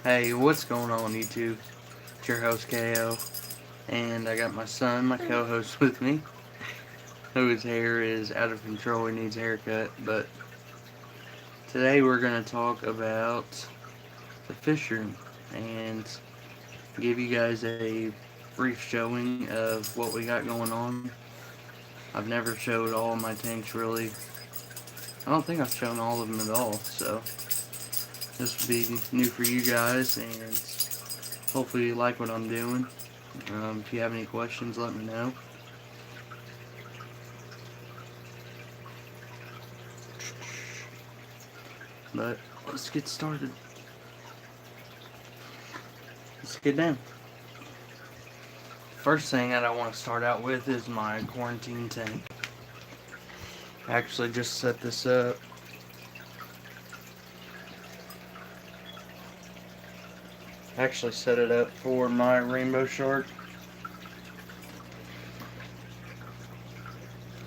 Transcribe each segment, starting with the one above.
Hey, what's going on YouTube? It's your host KO, and I got my son, my co-host, with me, whose hair is out of control. He needs a haircut. But today we're gonna talk about the fish room and give you guys a brief showing of what we got going on. I've never showed all of my tanks really. I don't think I've shown all of them at all. So this will be new for you guys, and hopefully you like what I'm doing. If you have any questions, let me know. But let's get started. Let's get down. First thing that I want to start out with is my quarantine tank. I actually just set this up. I actually set it up for my rainbow shark.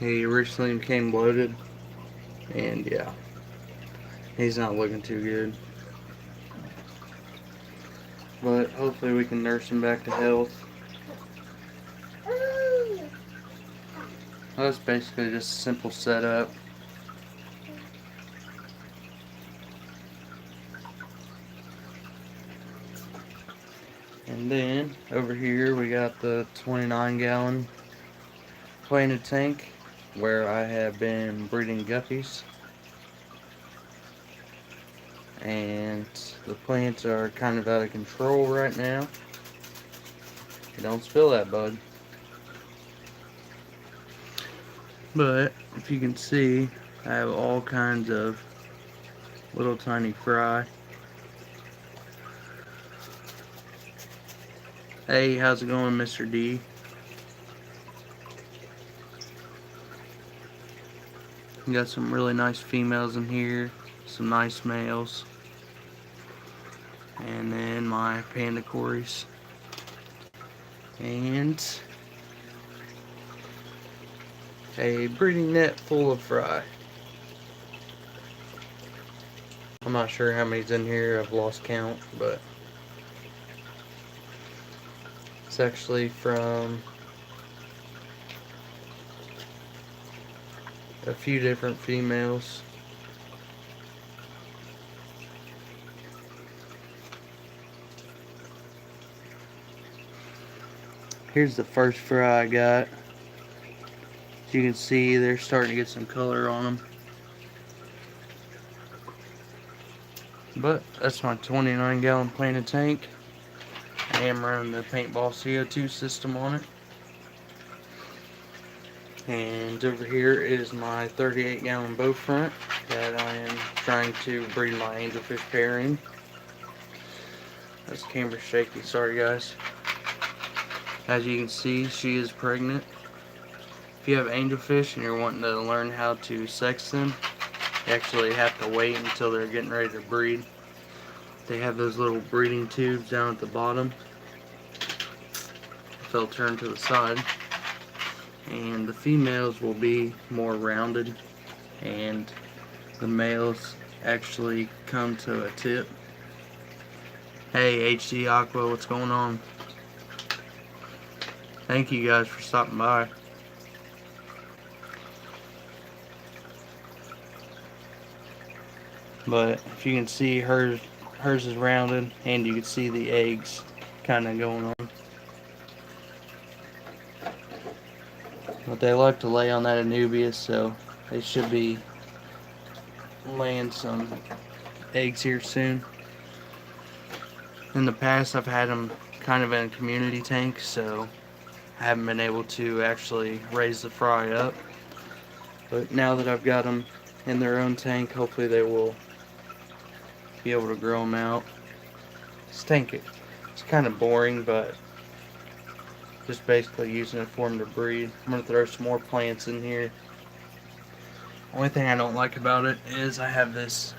He recently became bloated, and yeah, he's not looking too good. But hopefully we can nurse him back to health. That's basically just a simple setup. And then over here we got the 29-gallon planted tank where I have been breeding guppies. And the plants are kind of out of control right now. You don't spill that, bud. But if you can see, I have all kinds of little tiny fry. Hey, how's it going, Mr. D? You got some really nice females in here, some nice males, and then my panda cories. And a breeding net full of fry. I'm not sure how many's in here, I've lost count, but it's actually from a few different females. Here's the first fry I got. As you can see, they're starting to get some color on them. But that's my 29-gallon planted tank. I am running the paintball CO2 system on it. And over here is my 38-gallon bow front that I am trying to breed my angelfish pair in. That's camera shaky, sorry guys. As you can see, she is pregnant. If you have angelfish and you're wanting to learn how to sex them, you actually have to wait until they're getting ready to breed. They have those little breeding tubes down at the bottom. They'll turn to the side. And the females will be more rounded, and the males actually come to a tip. Hey, HD Aqua, what's going on? Thank you guys for stopping by. But if you can see, hers is rounded, and you can see the eggs kind of going on. But they like to lay on that Anubias, so they should be laying some eggs here soon. In the past, I've had them kind of in a community tank, so I haven't been able to actually raise the fry up. But now that I've got them in their own tank, hopefully they will be able to grow them out. This tank, it's kind of boring, but just basically using it for them to breed. I'm going to throw some more plants in here. Only thing I don't like about it is I have this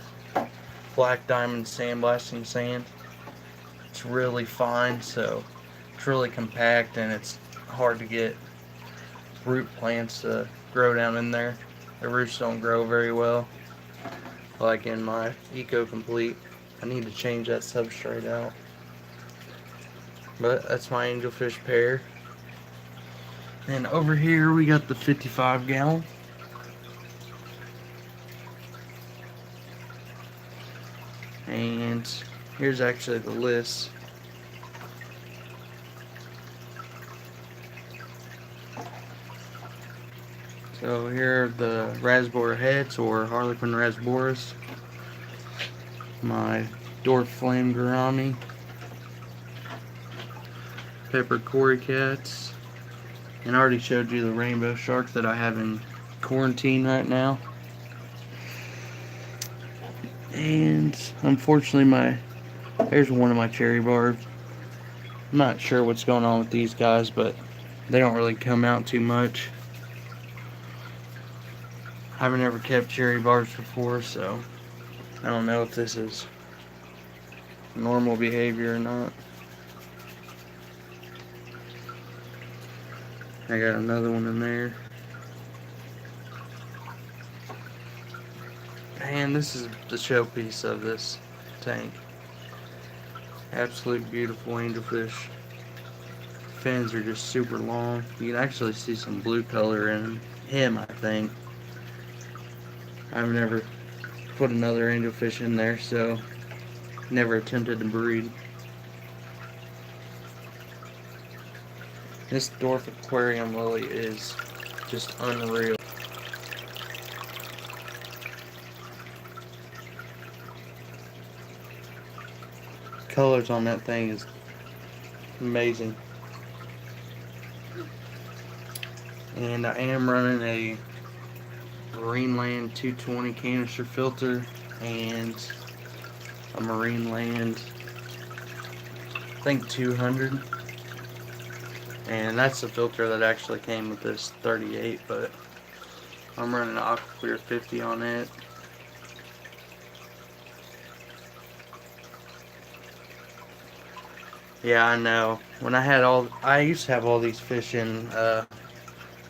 black diamond sandblasting sand. It's really fine, so it's really compact, and it's hard to get root plants to grow down in there. The roots don't grow very well, like in my Eco Complete. I need to change that substrate out. But that's my angelfish pair. And over here we got the 55 gallon. And here's actually the list. So here are the raspberry heads, or Harlequin rasboras. My dwarf flame gourami, pepper cory cats, and I already showed you the rainbow shark that I have in quarantine right now. And unfortunately, there's one of my cherry barbs. I'm not sure what's going on with these guys, but they don't really come out too much. I haven't ever kept cherry barbs before, so I don't know if this is normal behavior or not. I got another one in there. And this is the showpiece of this tank. Absolute beautiful angelfish. Fins are just super long. You can actually see some blue color in him, I think. I've never put another angelfish in there, so never attempted to breed. This dwarf aquarium lily is just unreal. Colors on that thing is amazing. And I am running a Marineland 220 canister filter and a Marineland, I think 200. And that's the filter that actually came with this 38, but I'm running an Aquaclear 50 on it. Yeah, I know. When I used to have all these fish in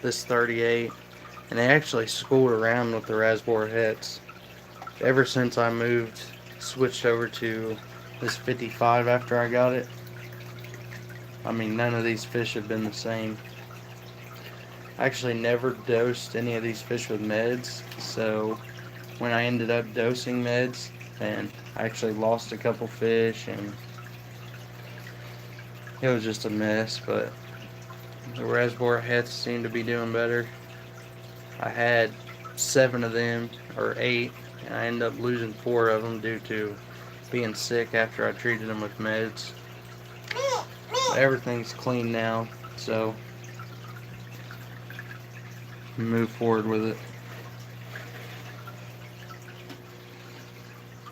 this 38, and they actually schooled around with the raspberry heads. Ever since I switched over to this 55 after I got it, I mean, none of these fish have been the same. I actually never dosed any of these fish with meds, so when I ended up dosing meds, and I actually lost a couple fish, and it was just a mess. But the raspberry heads seem to be doing better. I had 7 of them, or 8, and I ended up losing 4 of them due to being sick after I treated them with meds. But everything's clean now, so move forward with it.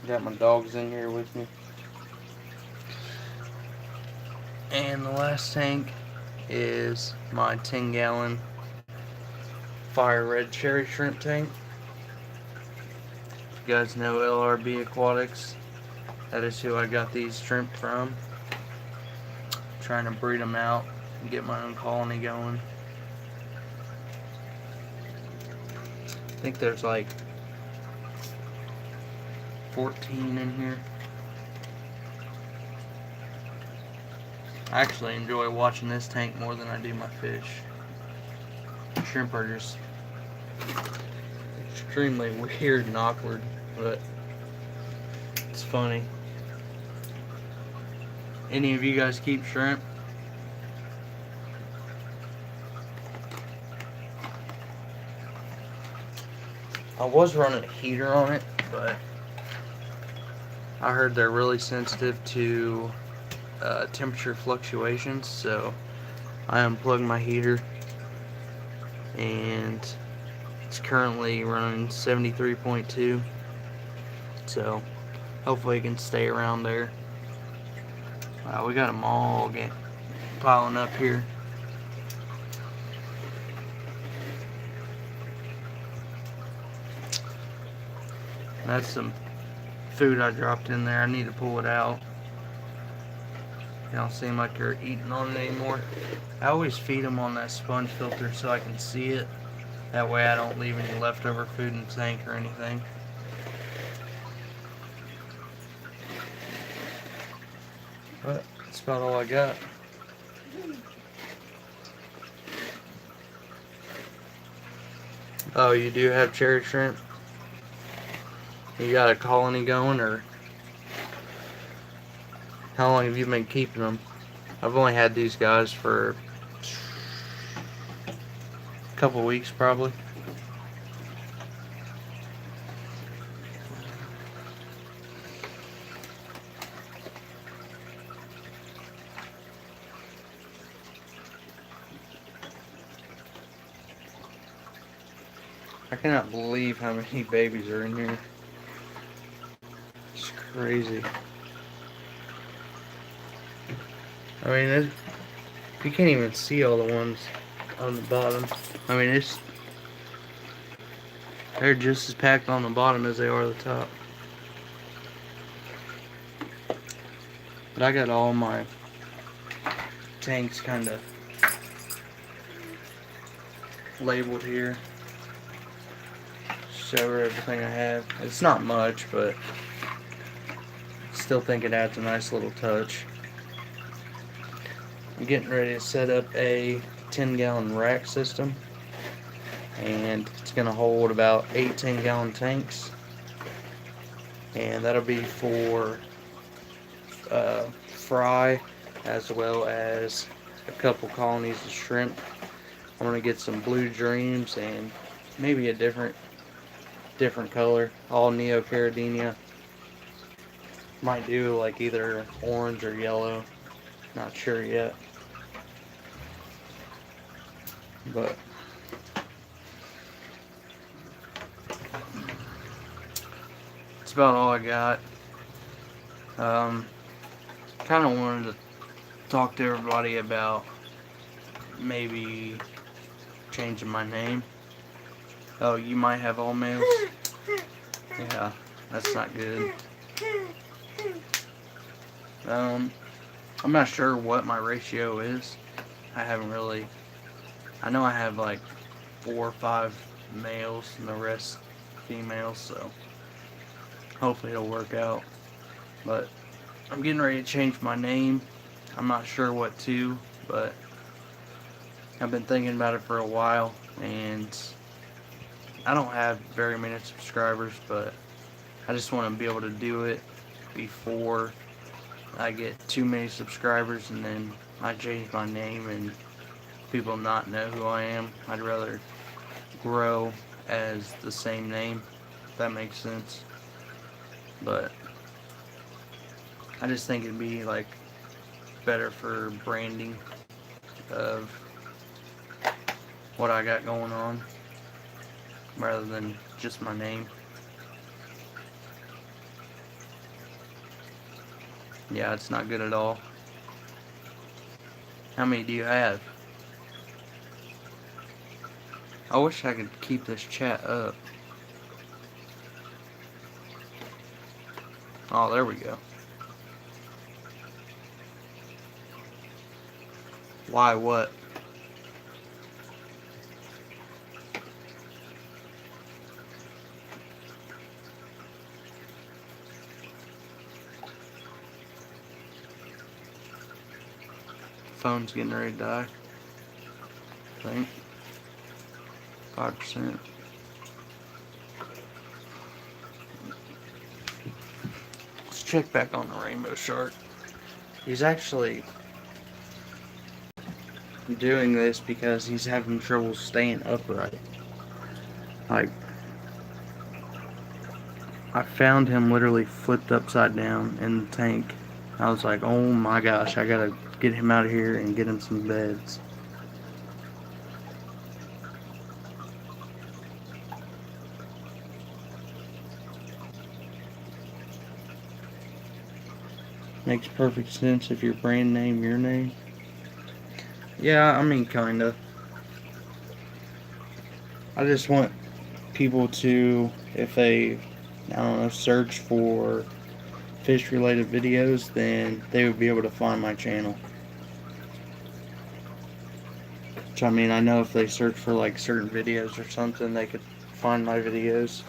Got my dogs in here with me. And the last tank is my 10-gallon fire red cherry shrimp tank. You guys know LRB Aquatics. That is who I got these shrimp from. Trying to breed them out and get my own colony going. I think there's like 14 in here. I actually enjoy watching this tank more than I do my fish. Shrimp are just extremely weird and awkward, but it's funny. Any of you guys keep shrimp? I was running a heater on it, but I heard they're really sensitive to temperature fluctuations, so I unplugged my heater, and it's currently running 73.2, so hopefully it can stay around there. Wow, we got them all piling up here. That's some food I dropped in there. I need to pull it out. They don't seem like they're eating on it anymore. I always feed them on that sponge filter so I can see it. That way I don't leave any leftover food in the tank or anything. But that's about all I got. Oh, you do have cherry shrimp? You got a colony going, or how long have you been keeping them? I've only had these guys for a couple weeks probably. I cannot believe how many babies are in here. It's crazy. I mean, you can't even see all the ones on the bottom. I mean, they're just as packed on the bottom as they are the top. But I got all my tanks kind of labeled here. Show her everything I have. It's not much, but still think it adds a nice little touch. I'm getting ready to set up a 10-gallon rack system, and it's going to hold about 8 10-gallon tanks, and that'll be for fry as well as a couple colonies of shrimp. I'm going to get some blue dreams and maybe a different color, all neocaridina. Might do like either orange or yellow, not sure yet. But that's about all I got. Kind of wanted to talk to everybody about maybe changing my name. Oh, you might have all males? Yeah, that's not good. I'm not sure what my ratio is. I haven't really... I know I have like 4 or 5 males and the rest females, so hopefully it'll work out. But I'm getting ready to change my name. I'm not sure what to, but I've been thinking about it for a while, and I don't have very many subscribers, but I just want to be able to do it before I get too many subscribers and then I change my name and people not know who I am. I'd rather grow as the same name, if that makes sense. But I just think it'd be like better for branding of what I got going on rather than just my name. Yeah, it's not good at all. How many do you have? I wish I could keep this chat up. Oh, there we go. Why what? Phone's getting ready to die. I think 5%. Let's check back on the rainbow shark. He's actually doing this because he's having trouble staying upright. Like, I found him literally flipped upside down in the tank. I was like, oh my gosh, I gotta get him out of here and get him some beds. Makes perfect sense if your brand name your name. Yeah, I mean, kinda. I just want people to, if they, I don't know, search for fish related videos, then they would be able to find my channel. Which, I mean, I know if they search for like certain videos or something, they could find my videos.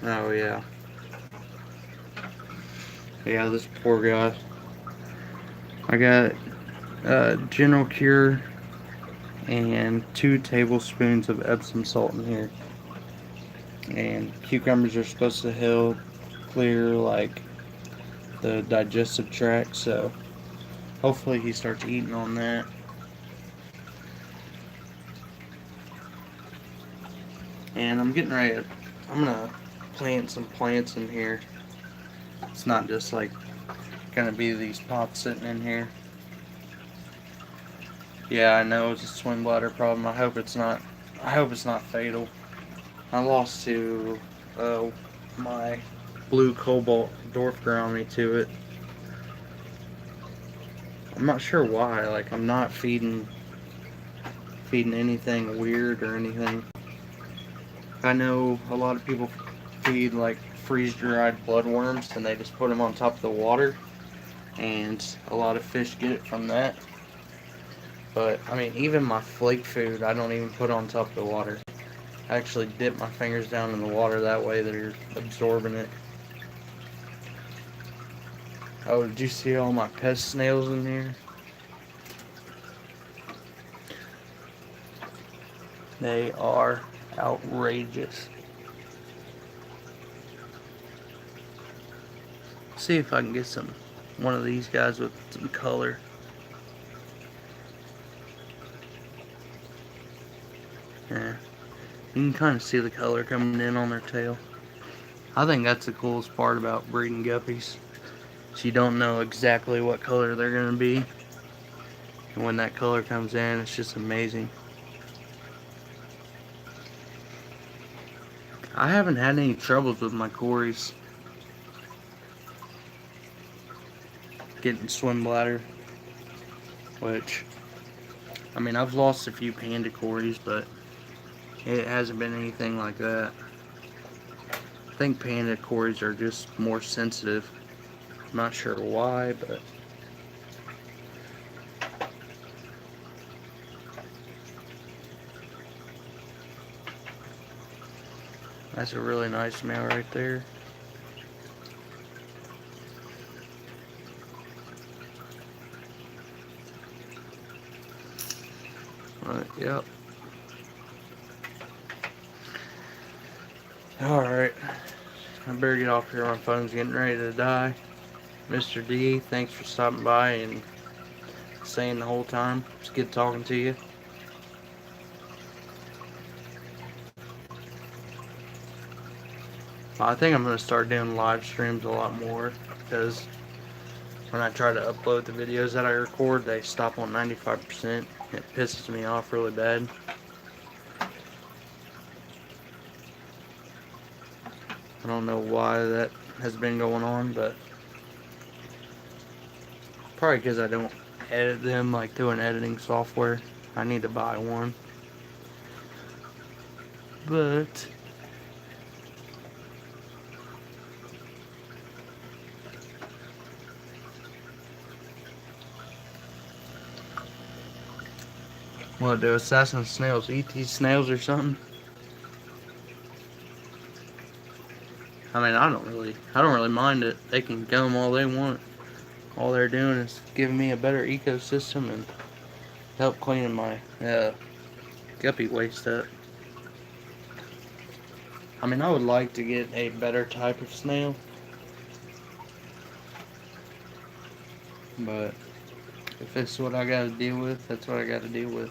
Oh yeah. Yeah, this poor guy. I got General Cure and 2 tablespoons of Epsom salt in here. And cucumbers are supposed to help clear like the digestive tract, so hopefully he starts eating on that. And I'm getting ready to, I'm gonna plant some plants in here. It's not just like gonna be these pots sitting in here. Yeah, I know it's a swim bladder problem. I hope it's not. I hope it's not fatal. I lost to my blue cobalt dwarf gourami to it. I'm not sure why. Like I'm not feeding anything weird or anything. I know a lot of people feed like freeze-dried bloodworms and they just put them on top of the water, and a lot of fish get it from that. But I mean, even my flake food, I don't even put on top of the water. I actually dip my fingers down in the water, that way they're absorbing it. Oh, did you see all my pest snails in here? They are outrageous. See if I can get one of these guys with some color. Yeah, you can kind of see the color coming in on their tail. I think that's the coolest part about breeding guppies. So you don't know exactly what color they're going to be. And when that color comes in, it's just amazing. I haven't had any troubles with my cories getting swim bladder, which, I mean, I've lost a few panda cories, but it hasn't been anything like that. I think panda cories are just more sensitive. I'm not sure why, but that's a really nice male right there. Yep. Alright. I better get off here. My phone's getting ready to die. Mr. D, thanks for stopping by and staying the whole time. It's good talking to you. I think I'm going to start doing live streams a lot more, because when I try to upload the videos that I record, they stop on 95%. It pisses me off really bad. I don't know why that has been going on, but probably because I don't edit them like through an editing software. I need to buy one. But what, do assassin snails eat these snails or something? I mean, I don't really mind it. They can come all they want. All they're doing is giving me a better ecosystem and help cleaning my guppy waste up. I mean, I would like to get a better type of snail, but if it's what I gotta deal with, that's what I gotta deal with.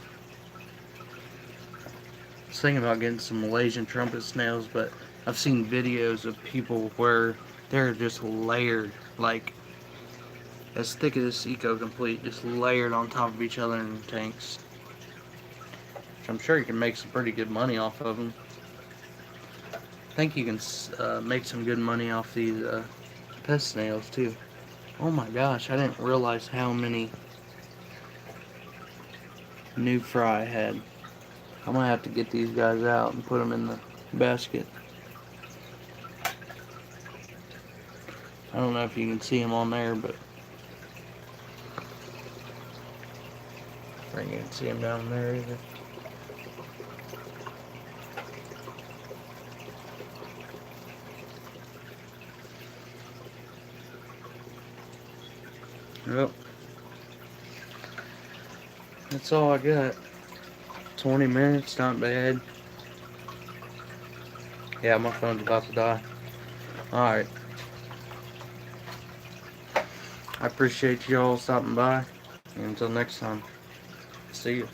I was thinking about getting some Malaysian trumpet snails, but I've seen videos of people where they're just layered, like as thick as this Eco Complete, just layered on top of each other in tanks. Which I'm sure you can make some pretty good money off of them. I think you can make some good money off these pest snails too. Oh my gosh, I didn't realize how many new fry I had. I'm gonna have to get these guys out and put them in the basket. I don't know if you can see them on there, but I think you can see them down there either. Yep. That's all I got. 20 minutes, not bad. Yeah, my phone's about to die. Alright. I appreciate y'all stopping by. And until next time, see you.